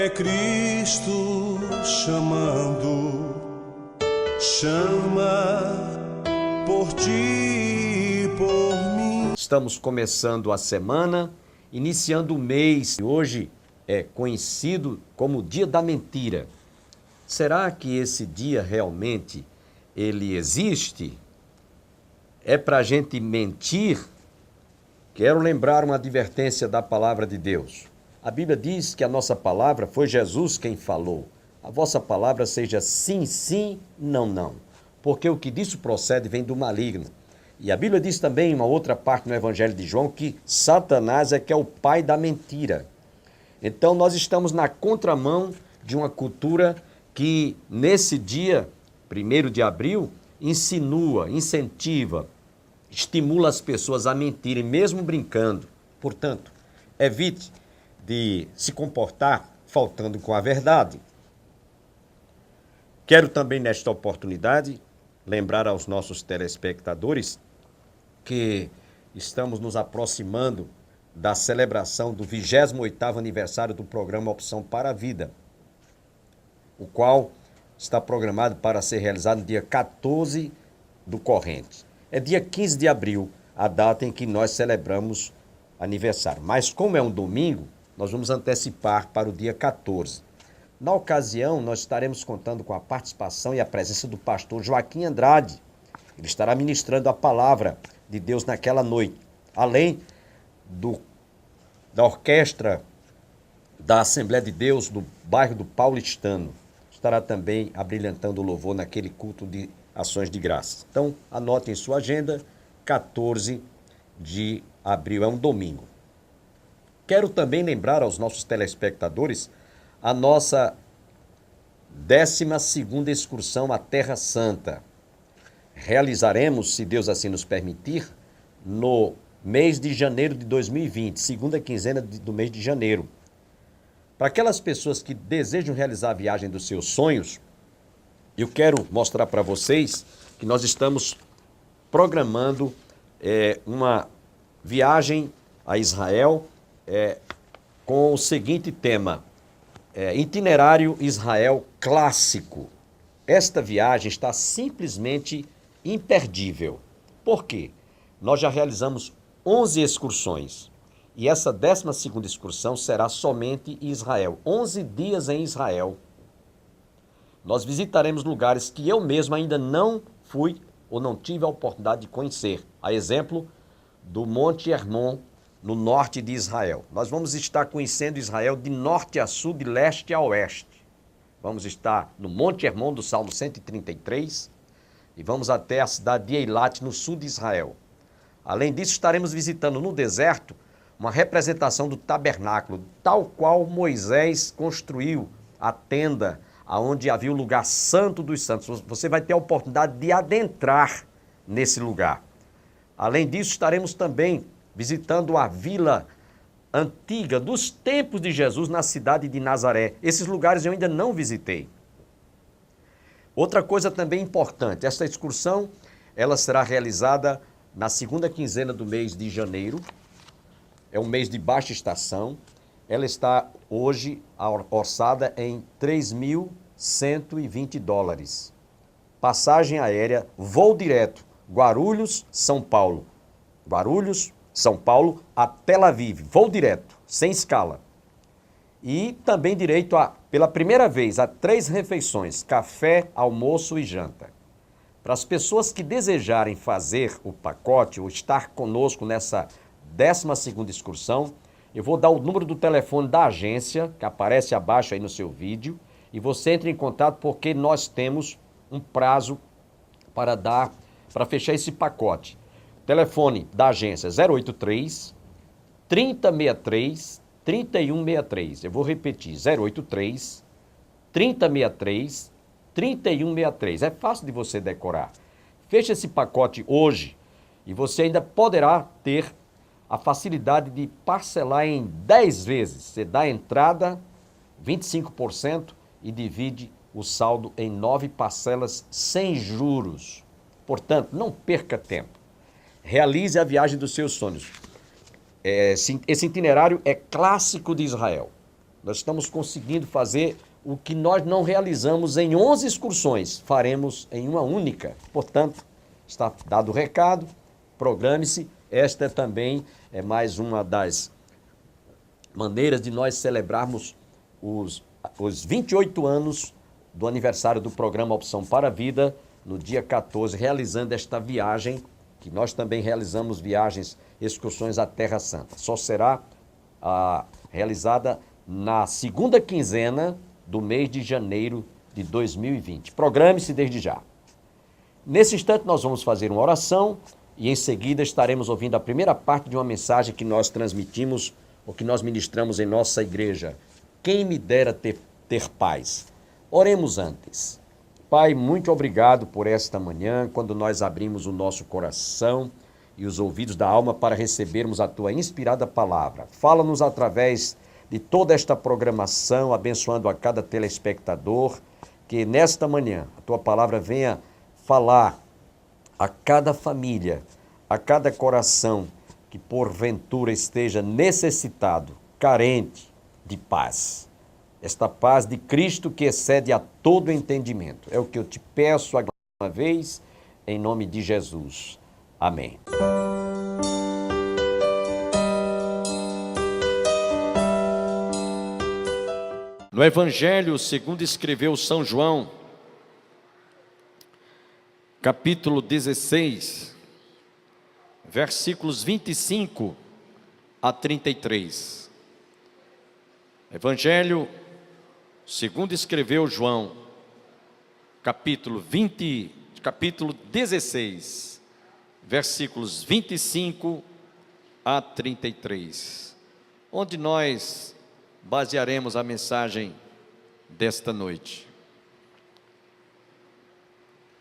É Cristo chamando, chama por ti e por mim. Estamos começando a semana, iniciando o mês. Hoje é conhecido como Dia da Mentira. Será que esse dia realmente ele existe? É para a gente mentir? Quero lembrar uma advertência da palavra de Deus. A Bíblia diz que a nossa palavra foi Jesus quem falou. A vossa palavra seja sim, sim, não, não. Porque o que disso procede vem do maligno. E a Bíblia diz também, em uma outra parte no Evangelho de João, que Satanás é que é o pai da mentira. Então nós estamos na contramão de uma cultura que nesse dia, 1º de abril, insinua, incentiva, estimula as pessoas a mentirem, mesmo brincando. Portanto, evite de se comportar faltando com a verdade. Quero também, nesta oportunidade, lembrar aos nossos telespectadores que estamos nos aproximando da celebração do 28º aniversário do programa Opção para a Vida, o qual está programado para ser realizado no dia 14 do corrente. É dia 15 de abril, a data em que nós celebramos aniversário. Mas como é um domingo, nós vamos antecipar para o dia 14. Na ocasião, nós estaremos contando com a participação e a presença do pastor Joaquim Andrade. Ele estará ministrando a palavra de Deus naquela noite, além da orquestra da Assembleia de Deus do bairro do Paulistano. Estará também abrilhantando o louvor naquele culto de ações de graça. Então, anote em sua agenda, 14 de abril, é um domingo. Quero também lembrar aos nossos telespectadores a nossa 12ª excursão à Terra Santa. Realizaremos, se Deus assim nos permitir, no mês de janeiro de 2020, segunda quinzena do mês de janeiro. Para aquelas pessoas que desejam realizar a viagem dos seus sonhos, eu quero mostrar para vocês que nós estamos programando uma viagem a Israel com o seguinte tema: Itinerário Israel Clássico. Esta viagem está simplesmente imperdível. Por quê? Nós já realizamos 11 excursões e essa 12ª excursão será somente em Israel. 11 dias em Israel. Nós visitaremos lugares que eu mesmo ainda não fui ou não tive a oportunidade de conhecer. A exemplo do Monte Hermon, no norte de Israel. Nós vamos estar conhecendo Israel de norte a sul, de leste a oeste. Vamos estar no Monte Hermon do Salmo 133 e vamos até a cidade de Eilat, no sul de Israel. Além disso, estaremos visitando no deserto uma representação do tabernáculo, tal qual Moisés construiu a tenda, onde havia o lugar santo dos santos. Você vai ter a oportunidade de adentrar nesse lugar. Além disso, estaremos também visitando a vila antiga dos tempos de Jesus na cidade de Nazaré. Esses lugares eu ainda não visitei. Outra coisa também importante, esta excursão ela será realizada na segunda quinzena do mês de janeiro. É um mês de baixa estação. Ela está hoje orçada em $3.120. Passagem aérea, voo direto, Guarulhos, São Paulo. Guarulhos, São Paulo a Tel Aviv, voo direto, sem escala. E também direito pela primeira vez, a 3 refeições, café, almoço e janta. Para as pessoas que desejarem fazer o pacote ou estar conosco nessa 12ª excursão, eu vou dar o número do telefone da agência, que aparece abaixo aí no seu vídeo, e você entra em contato porque nós temos um prazo para fechar esse pacote. Telefone da agência 083 3063 3163. Eu vou repetir, 083 3063 3163. É fácil de você decorar. Feche esse pacote hoje e você ainda poderá ter a facilidade de parcelar em 10 vezes. Você dá a entrada, 25% e divide o saldo em 9 parcelas sem juros. Portanto, não perca tempo. Realize a viagem dos seus sonhos. Esse itinerário é clássico de Israel. Nós estamos conseguindo fazer o que nós não realizamos em 11 excursões, faremos em uma única. Portanto, está dado o recado, programe-se. Esta também é mais uma das maneiras de nós celebrarmos os 28 anos do aniversário do programa Opção para a Vida, no dia 14, realizando esta viagem, que nós também realizamos viagens, excursões à Terra Santa. Só será realizada na segunda quinzena do mês de janeiro de 2020. Programe-se desde já. Nesse instante nós vamos fazer uma oração e em seguida estaremos ouvindo a primeira parte de uma mensagem que nós transmitimos ou que nós ministramos em nossa igreja. Quem me dera ter paz. Oremos antes. Pai, muito obrigado por esta manhã, quando nós abrimos o nosso coração e os ouvidos da alma para recebermos a Tua inspirada palavra. Fala-nos através de toda esta programação, abençoando a cada telespectador, que nesta manhã a Tua palavra venha falar a cada família, a cada coração que porventura esteja necessitado, carente de paz. Esta paz de Cristo que excede a todo entendimento. É o que eu te peço uma vez, em nome de Jesus. Amém. No Evangelho segundo escreveu São João, capítulo 16, versículos 25 a 33. Evangelho segundo escreveu João, capítulo 16, versículos 25 a 33, onde nós basearemos a mensagem desta noite.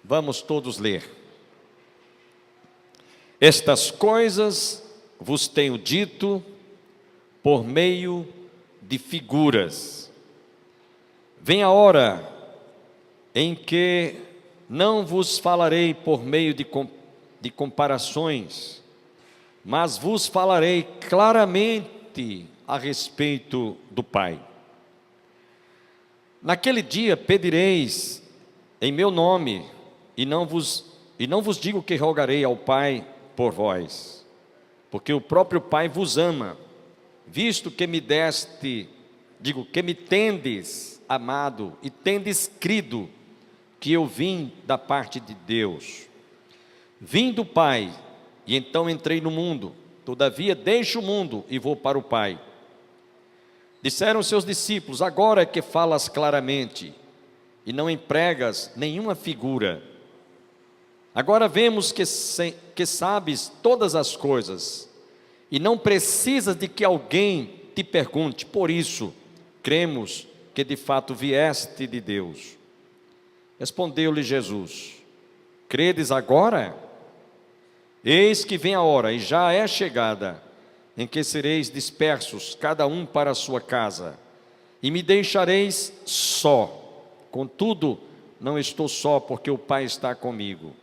Vamos todos ler. Estas coisas vos tenho dito por meio de figuras. Vem a hora em que não vos falarei por meio de comparações, mas vos falarei claramente a respeito do Pai. Naquele dia pedireis em meu nome, e não vos digo que rogarei ao Pai por vós, porque o próprio Pai vos ama, visto que me tendes amado e tendes crido que eu vim da parte de Deus. Vim do Pai, e então entrei no mundo, todavia deixo o mundo e vou para o Pai. Disseram seus discípulos: agora é que falas claramente, e não empregas nenhuma figura. Agora vemos que sabes todas as coisas, e não precisas de que alguém te pergunte. Por isso, cremos que de fato vieste de Deus. Respondeu-lhe Jesus: credes agora? Eis que vem a hora, e já é chegada, em que sereis dispersos, cada um para a sua casa, e me deixareis só. Contudo, não estou só, porque o Pai está comigo.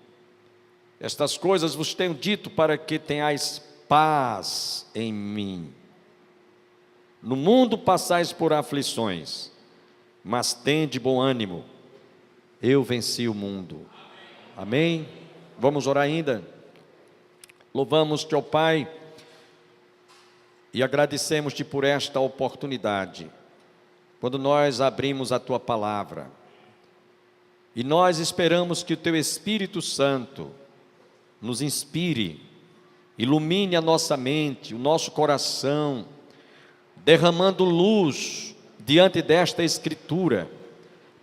Estas coisas vos tenho dito para que tenhais paz em mim. No mundo passais por aflições, mas tende bom ânimo, eu venci o mundo. Amém? Vamos orar ainda? Louvamos-te, ó Pai, e agradecemos-te por esta oportunidade, quando nós abrimos a Tua palavra, e nós esperamos que o Teu Espírito Santo nos inspire, ilumine a nossa mente, o nosso coração, derramando luz diante desta Escritura,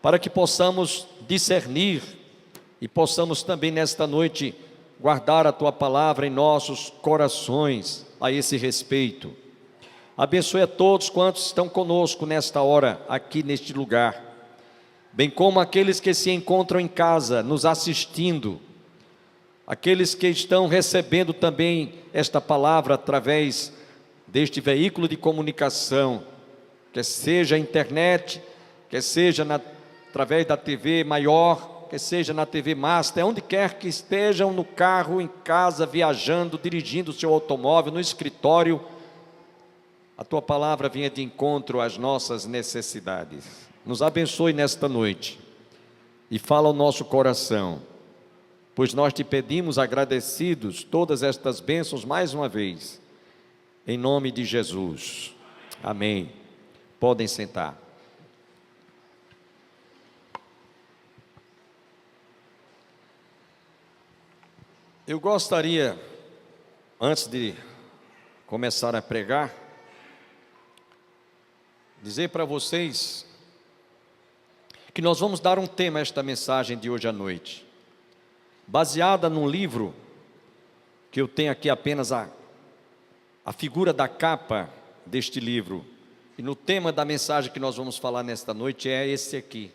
para que possamos discernir e possamos também nesta noite guardar a Tua palavra em nossos corações a esse respeito. Abençoe a todos quantos estão conosco nesta hora, aqui neste lugar, bem como aqueles que se encontram em casa, nos assistindo, aqueles que estão recebendo também esta palavra através deste veículo de comunicação, quer seja a internet, quer seja através da TV maior, quer seja na TV Master, onde quer que estejam, no carro, em casa, viajando, dirigindo o seu automóvel, no escritório. a Tua palavra venha de encontro às nossas necessidades. Nos abençoe nesta noite e fala ao nosso coração, pois nós Te pedimos agradecidos todas estas bênçãos mais uma vez, em nome de Jesus. Amém. Podem sentar. Eu gostaria, antes de começar a pregar, dizer para vocês que nós vamos dar um tema a esta mensagem de hoje à noite, baseada num livro, que eu tenho aqui apenas a figura da capa deste livro, e no tema da mensagem que nós vamos falar nesta noite é esse aqui: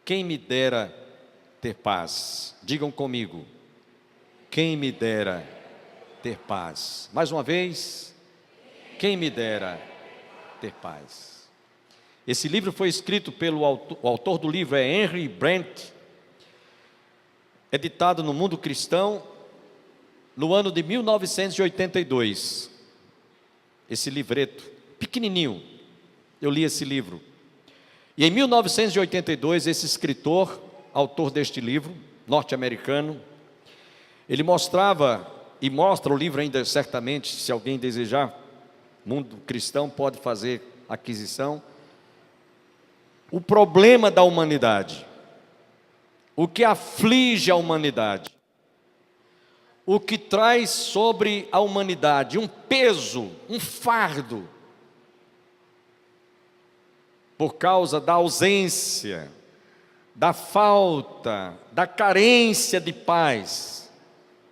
quem me dera ter paz. Digam comigo: quem me dera ter paz. Mais uma vez, quem me dera ter paz. Esse livro foi escrito pelo autor, o autor do livro é Henry Brent, editado no Mundo Cristão no ano de 1982. Esse livreto, pequenininho, eu li esse livro. E em 1982, esse escritor, autor deste livro, norte-americano, ele mostrava, e mostra o livro ainda certamente, se alguém desejar, Mundo Cristão pode fazer aquisição, o problema da humanidade, o que aflige a humanidade, o que traz sobre a humanidade um peso, um fardo, por causa da ausência, da falta, da carência de paz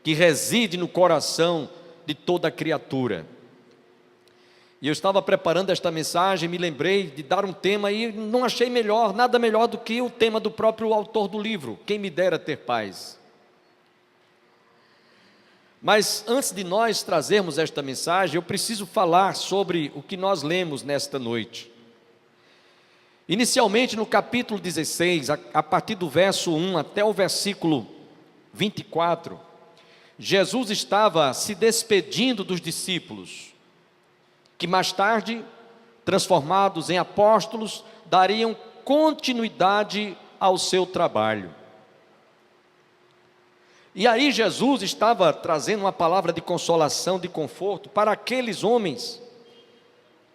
que reside no coração de toda criatura. E eu estava preparando esta mensagem, me lembrei de dar um tema e não achei melhor, nada melhor do que o tema do próprio autor do livro, quem me dera ter paz. Mas antes de nós trazermos esta mensagem, eu preciso falar sobre o que nós lemos nesta noite. Inicialmente no capítulo 16, a partir do verso 1 até o versículo 24, Jesus estava se despedindo dos discípulos, que mais tarde, transformados em apóstolos, dariam continuidade ao seu trabalho. E aí Jesus estava trazendo uma palavra de consolação, de conforto para aqueles homens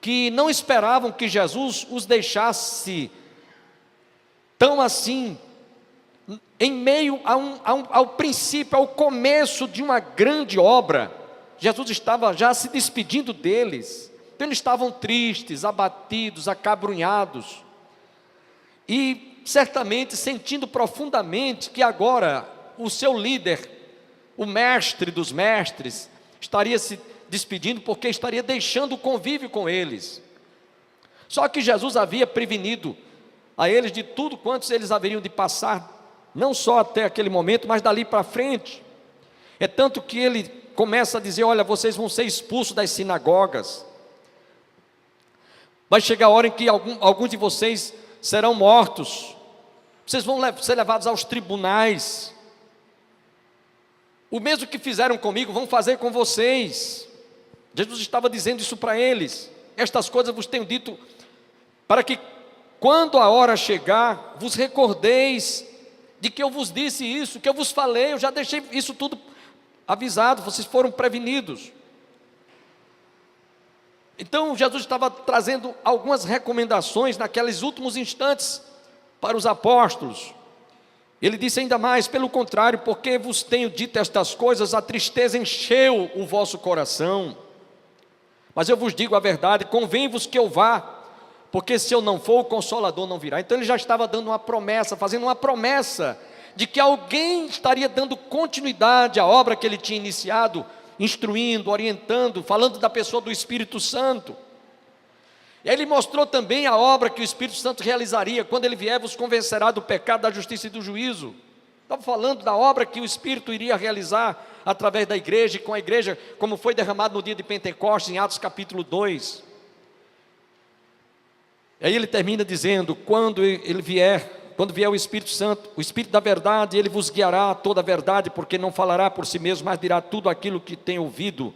que não esperavam que Jesus os deixasse tão assim, em meio ao princípio, ao começo de uma grande obra. Jesus estava já se despedindo deles, então eles estavam tristes, abatidos, acabrunhados, e certamente sentindo profundamente que agora o seu líder, o mestre dos mestres, estaria se despedindo, porque estaria deixando o convívio com eles. Só que Jesus havia prevenido a eles de tudo quanto eles haveriam de passar, não só até aquele momento, mas dali para frente. É tanto que ele começa a dizer: olha, vocês vão ser expulsos das sinagogas, vai chegar a hora em que alguns de vocês serão mortos, vocês vão ser levados aos tribunais, o mesmo que fizeram comigo vão fazer com vocês. Jesus estava dizendo isso para eles: estas coisas vos tenho dito, para que quando a hora chegar, vos recordeis de que eu vos disse isso, que eu vos falei, eu já deixei isso tudo avisado, vocês foram prevenidos. Então Jesus estava trazendo algumas recomendações naqueles últimos instantes para os apóstolos. Ele disse ainda mais: pelo contrário, porque vos tenho dito estas coisas, a tristeza encheu o vosso coração. Mas eu vos digo a verdade, convém-vos que eu vá, porque se eu não for, o Consolador não virá. Então ele já estava dando uma promessa, fazendo uma promessa de que alguém estaria dando continuidade à obra que ele tinha iniciado, instruindo, orientando, falando da pessoa do Espírito Santo. E aí ele mostrou também a obra que o Espírito Santo realizaria: quando ele vier, vos convencerá do pecado, da justiça e do juízo. Estava falando da obra que o Espírito iria realizar através da igreja, e com a igreja, como foi derramado no dia de Pentecostes, em Atos capítulo 2. E aí ele termina dizendo: quando vier o Espírito Santo, o Espírito da verdade, ele vos guiará a toda a verdade, porque não falará por si mesmo, mas dirá tudo aquilo que tem ouvido,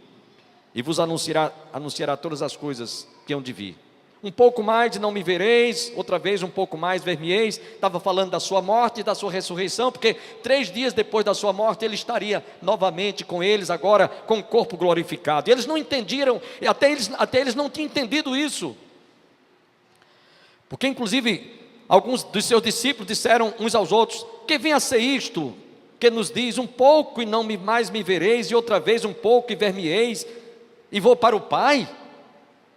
e vos anunciará todas as coisas que hão de vir. Um pouco mais e não me vereis, outra vez um pouco mais ver-me-eis. Estava falando da sua morte e da sua ressurreição, porque 3 dias depois da sua morte ele estaria novamente com eles, agora com o corpo glorificado. E eles não entenderam, até eles não tinham entendido isso. Porque inclusive alguns dos seus discípulos disseram uns aos outros: que vem a ser isto que nos diz, um pouco e não mais me vereis, e outra vez um pouco e ver-me-eis, e vou para o Pai?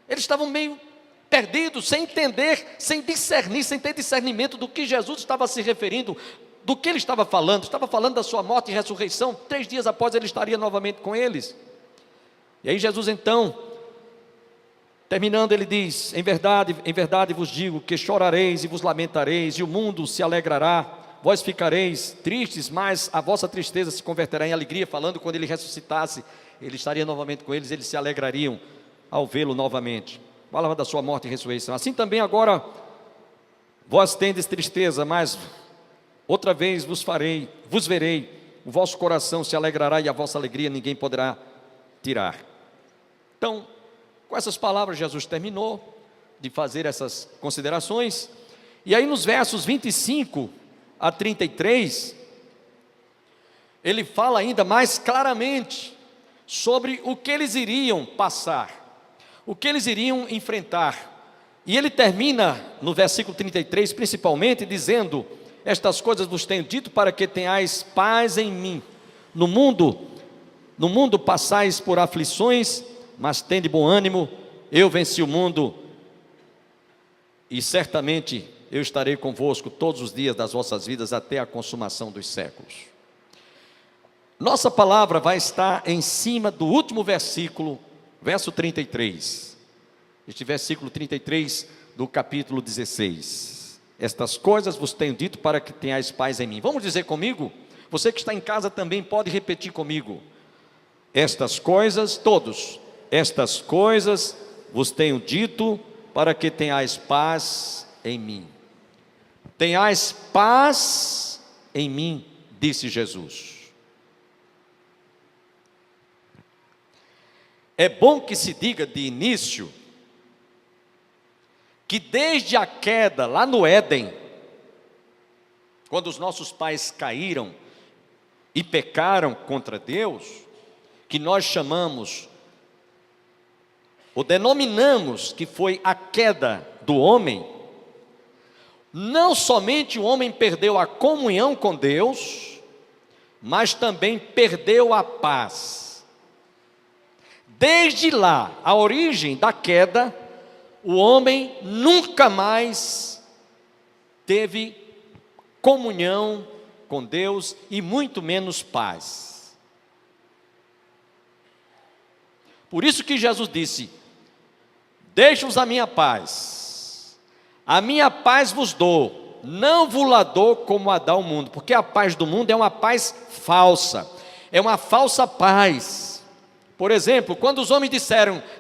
Eles estavam meio perdidos, sem entender, sem discernir, sem ter discernimento do que Jesus estava se referindo, do que ele estava falando da sua morte e ressurreição. 3 dias após ele estaria novamente com eles. E aí Jesus então, terminando, ele diz: em verdade vos digo que chorareis e vos lamentareis, e o mundo se alegrará, vós ficareis tristes, mas a vossa tristeza se converterá em alegria. Falando quando ele ressuscitasse, ele estaria novamente com eles, eles se alegrariam ao vê-lo novamente. Falava da sua morte e ressurreição. Assim também agora vós tendes tristeza, mas outra vez vos verei, o vosso coração se alegrará e a vossa alegria ninguém poderá tirar. Então, com essas palavras Jesus terminou de fazer essas considerações. E aí nos versos 25 a 33, ele fala ainda mais claramente sobre o que eles iriam passar, o que eles iriam enfrentar. E ele termina no versículo 33 principalmente dizendo: estas coisas vos tenho dito para que tenhais paz em mim. No mundo passais por aflições, mas tende bom ânimo, eu venci o mundo, e certamente eu estarei convosco todos os dias das vossas vidas até a consumação dos séculos. Nossa palavra vai estar em cima do último versículo, verso 33. Este versículo 33 do capítulo 16. Estas coisas vos tenho dito para que tenhais paz em mim. Vamos dizer comigo? Você que está em casa também pode repetir comigo. Estas coisas, todos, estas coisas vos tenho dito para que tenhais paz em mim. Tenhais paz em mim, disse Jesus. É bom que se diga de início que desde a queda lá no Éden, quando os nossos pais caíram e pecaram contra Deus, que nós chamamos ou denominamos que foi a queda do homem, não somente o homem perdeu a comunhão com Deus, mas também perdeu a paz. Desde lá, a origem da queda, o homem nunca mais teve comunhão com Deus e muito menos paz. Por isso que Jesus disse: deixo-vos a minha paz vos dou, não vos la dou como a dá o mundo, porque a paz do mundo é uma paz falsa, é uma falsa paz. Por exemplo, quando os homens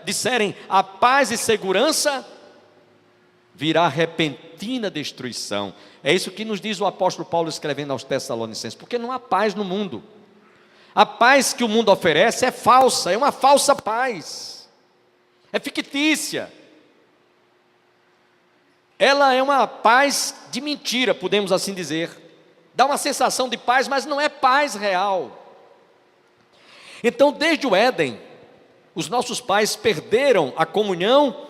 disserem a paz e segurança, virá repentina destruição. É isso que nos diz o apóstolo Paulo escrevendo aos Tessalonicenses, porque não há paz no mundo. A paz que o mundo oferece é falsa, é uma falsa paz, é fictícia. Ela é uma paz de mentira, podemos assim dizer. Dá uma sensação de paz, mas não é paz real. Então, desde o Éden, os nossos pais perderam a comunhão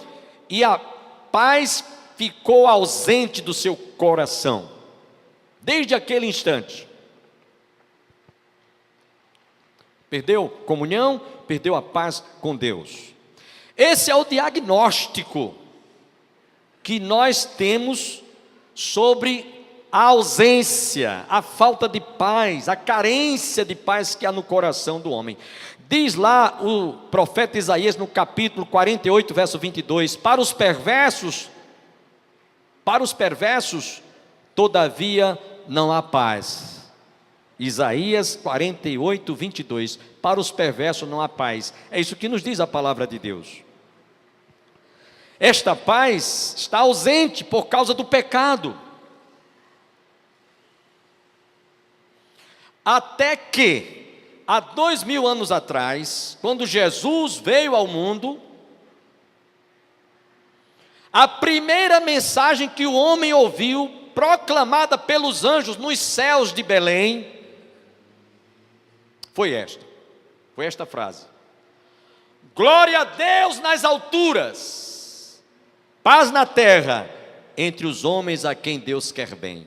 e a paz ficou ausente do seu coração. Desde aquele instante. Perdeu comunhão, perdeu a paz com Deus. Esse é o diagnóstico que nós temos sobre a ausência, a falta de paz, a carência de paz que há no coração do homem. Diz lá o profeta Isaías no capítulo 48, verso 22, para os perversos, todavia não há paz. Isaías 48, 22, para os perversos não há paz. É isso que nos diz a palavra de Deus. Esta paz está ausente por causa do pecado. Até que, há 2000 anos atrás, quando Jesus veio ao mundo, A primeira mensagem que o homem ouviu, proclamada pelos anjos nos céus de Belém, foi esta frase: glória a Deus nas alturas, paz na terra, entre os homens a quem Deus quer bem.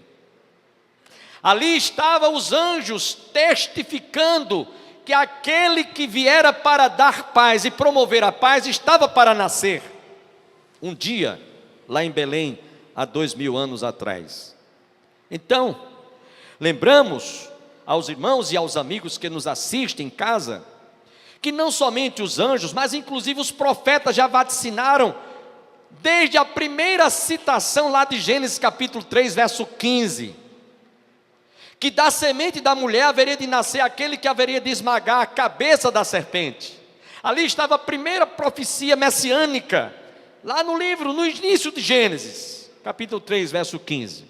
Ali estavam os anjos testificando que aquele que viera para dar paz e promover a paz estava para nascer um dia lá em Belém, há 2000 anos atrás. Então, lembramos aos irmãos e aos amigos que nos assistem em casa, que não somente os anjos, mas inclusive os profetas já vaticinaram, desde a primeira citação lá de Gênesis capítulo 3, verso 15, que da semente da mulher haveria de nascer aquele que haveria de esmagar a cabeça da serpente. Ali estava a primeira profecia messiânica, lá no livro, no início de Gênesis, capítulo 3, verso 15.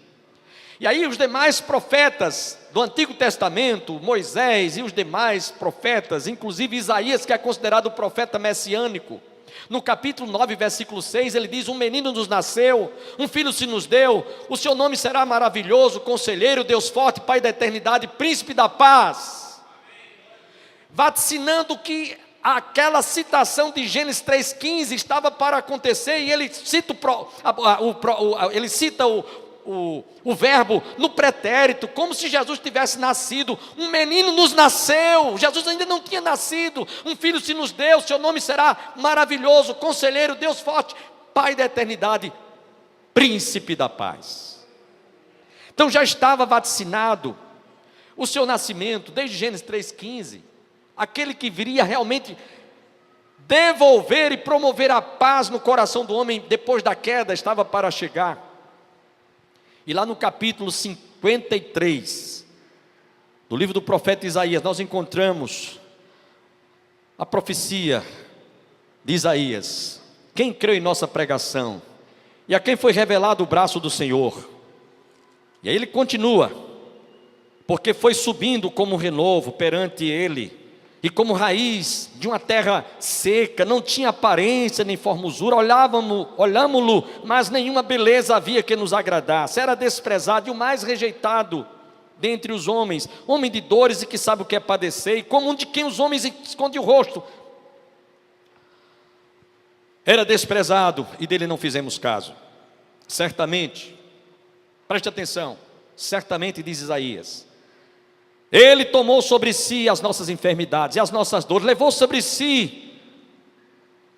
E aí os demais profetas do Antigo Testamento, Moisés e os demais profetas, inclusive Isaías, que é considerado o profeta messiânico, no capítulo 9, versículo 6, ele diz: um menino nos nasceu, um filho se nos deu, o seu nome será maravilhoso, conselheiro, Deus forte, Pai da eternidade, príncipe da paz. Vaticinando que aquela citação de Gênesis 3,15 estava para acontecer, e ele cita o verbo no pretérito, como se Jesus tivesse nascido. Um menino nos nasceu, Jesus ainda não tinha nascido, um filho se nos deu, seu nome será maravilhoso, conselheiro, Deus forte, Pai da eternidade, príncipe da paz. Então já estava vaticinado o seu nascimento, desde Gênesis 3,15, aquele que viria realmente devolver e promover a paz no coração do homem depois da queda, estava para chegar. E lá no capítulo 53, do livro do profeta Isaías, nós encontramos a profecia de Isaías. Quem creu em nossa pregação? E a quem foi revelado o braço do Senhor? E aí ele continua: porque foi subindo como um renovo perante ele, e como raiz de uma terra seca, não tinha aparência nem formosura, olhámo-lo, mas nenhuma beleza havia que nos agradasse, era desprezado e o mais rejeitado dentre os homens, homem de dores e que sabe o que é padecer, e como um de quem os homens escondem o rosto. Era desprezado e dele não fizemos caso. Certamente, preste atenção, certamente diz Isaías, ele tomou sobre si as nossas enfermidades e as nossas dores, levou sobre si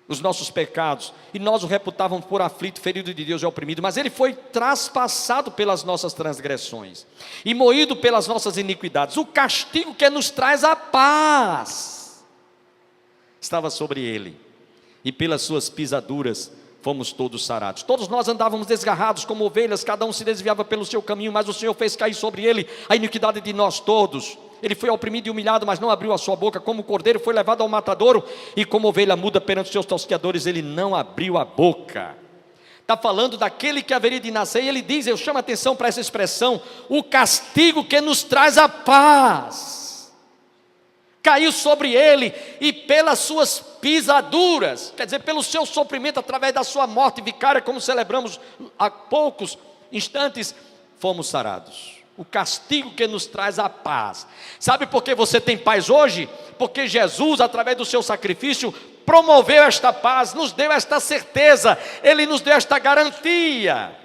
os nossos pecados, e nós o reputávamos por aflito, ferido de Deus e oprimido, mas ele foi traspassado pelas nossas transgressões e moído pelas nossas iniquidades. O castigo que nos traz a paz estava sobre ele, e pelas suas pisaduras fomos todos sarados. Todos nós andávamos desgarrados como ovelhas, cada um se desviava pelo seu caminho, mas o Senhor fez cair sobre ele a iniquidade de nós todos. Ele foi oprimido e humilhado, mas não abriu a sua boca. Como cordeiro foi levado ao matadouro, e como ovelha muda perante os seus tosqueadores, ele não abriu a boca. Está falando daquele que haveria de nascer, e ele diz, eu chamo a atenção para essa expressão, o castigo que nos traz a paz caiu sobre ele, e pelas suas pisaduras, quer dizer, pelo seu sofrimento, através da sua morte vicária, como celebramos há poucos instantes, fomos sarados. O castigo que nos traz a paz. Sabe por que você tem paz hoje? Porque Jesus, através do seu sacrifício, promoveu esta paz, nos deu esta certeza, ele nos deu esta garantia,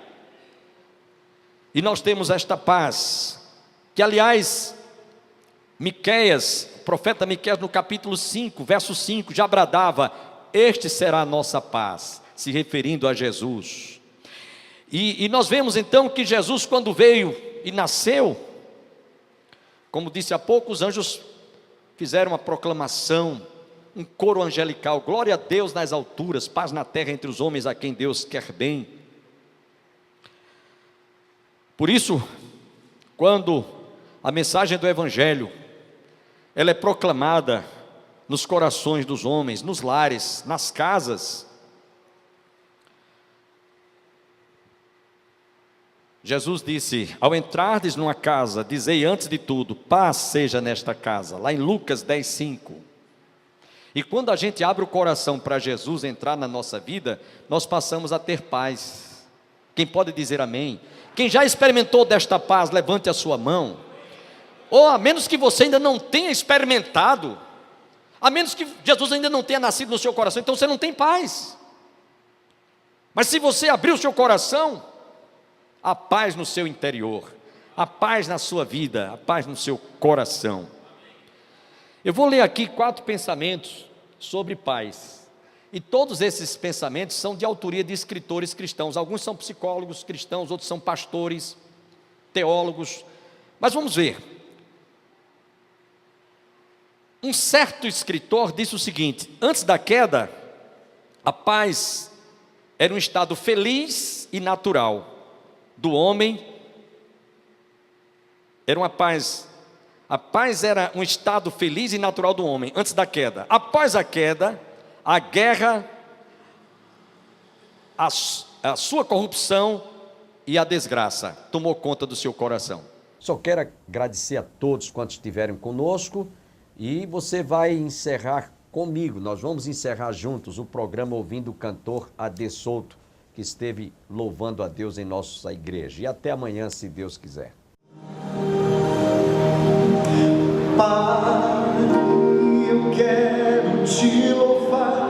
e nós temos esta paz, que aliás, Miqueias, o profeta Miqueias no capítulo 5, verso 5, já bradava, este será a nossa paz, se referindo a Jesus. E nós vemos então que Jesus, quando veio e nasceu, como disse há pouco, os anjos fizeram uma proclamação, um coro angelical, glória a Deus nas alturas, paz na terra entre os homens a quem Deus quer bem. Por isso, quando a mensagem do Evangelho, ela é proclamada nos corações dos homens, nos lares, nas casas, Jesus disse, ao entrardes numa casa, dizei antes de tudo, paz seja nesta casa, lá em Lucas 10:5. E quando a gente abre o coração para Jesus entrar na nossa vida, nós passamos a ter paz. Quem pode dizer amém? Quem já experimentou desta paz, levante a sua mão. Ou a menos que você ainda não tenha experimentado, a menos que Jesus ainda não tenha nascido no seu coração, então você não tem paz. Mas se você abrir o seu coração, a paz no seu interior, a paz na sua vida, a paz no seu coração. Eu vou ler aqui 4 pensamentos sobre paz. E todos esses pensamentos são de autoria de escritores cristãos. Alguns são psicólogos cristãos, outros são pastores, teólogos. Mas vamos ver. Um certo escritor disse o seguinte: antes da queda, a paz era um estado feliz e natural do homem. Era uma paz. A paz era um estado feliz e natural do homem antes da queda. Após a queda, a guerra, a sua corrupção e a desgraça tomou conta do seu coração. Só quero agradecer a todos quantos estiveram conosco e você vai encerrar comigo. Nós vamos encerrar juntos o programa ouvindo o cantor Ade Souto, que esteve louvando a Deus em nossa igreja. E até amanhã, se Deus quiser. Pai, eu quero te louvar,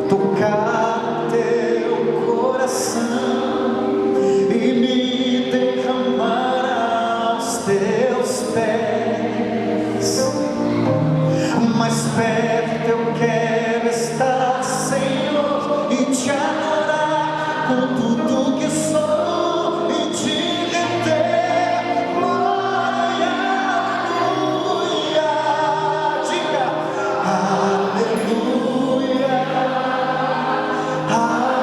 tocar teu coração e me derramar aos teus pés. Mais perto eu quero estar, Senhor, e te adorar com tudo que sou e te render glória, aleluia. Diga aleluia, aleluia,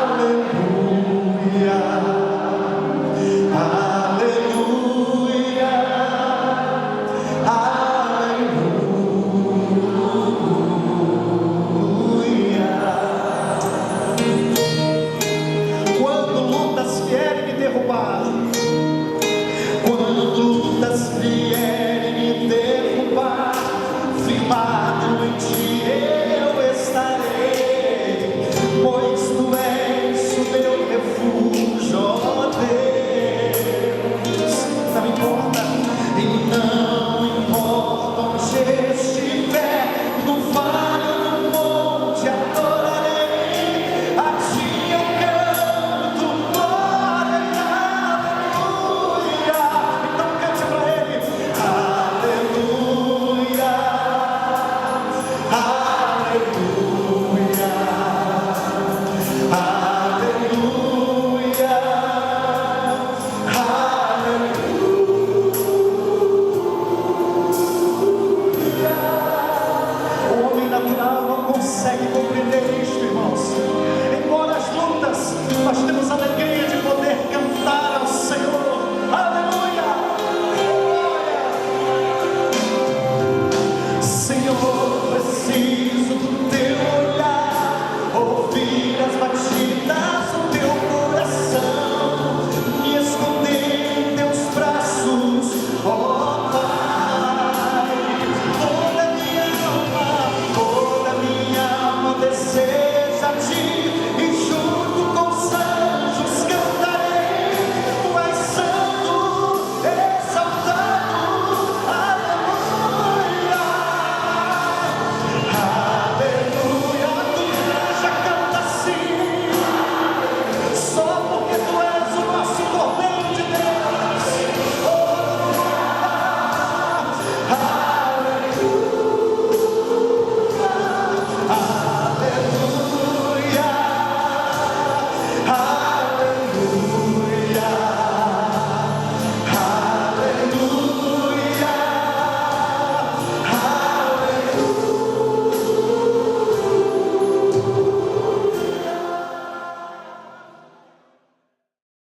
aleluia, quando lutas vierem me derrubar, quando lutas vierem me derrubar, firmado em ti eu estarei, pois tu és o meu refúgio, ó Deus. Não importa, e não importa onde estiver, no vale ou no monte, adorarei, a ti eu canto glória e aleluia. Então cante pra ele, aleluia, aleluia.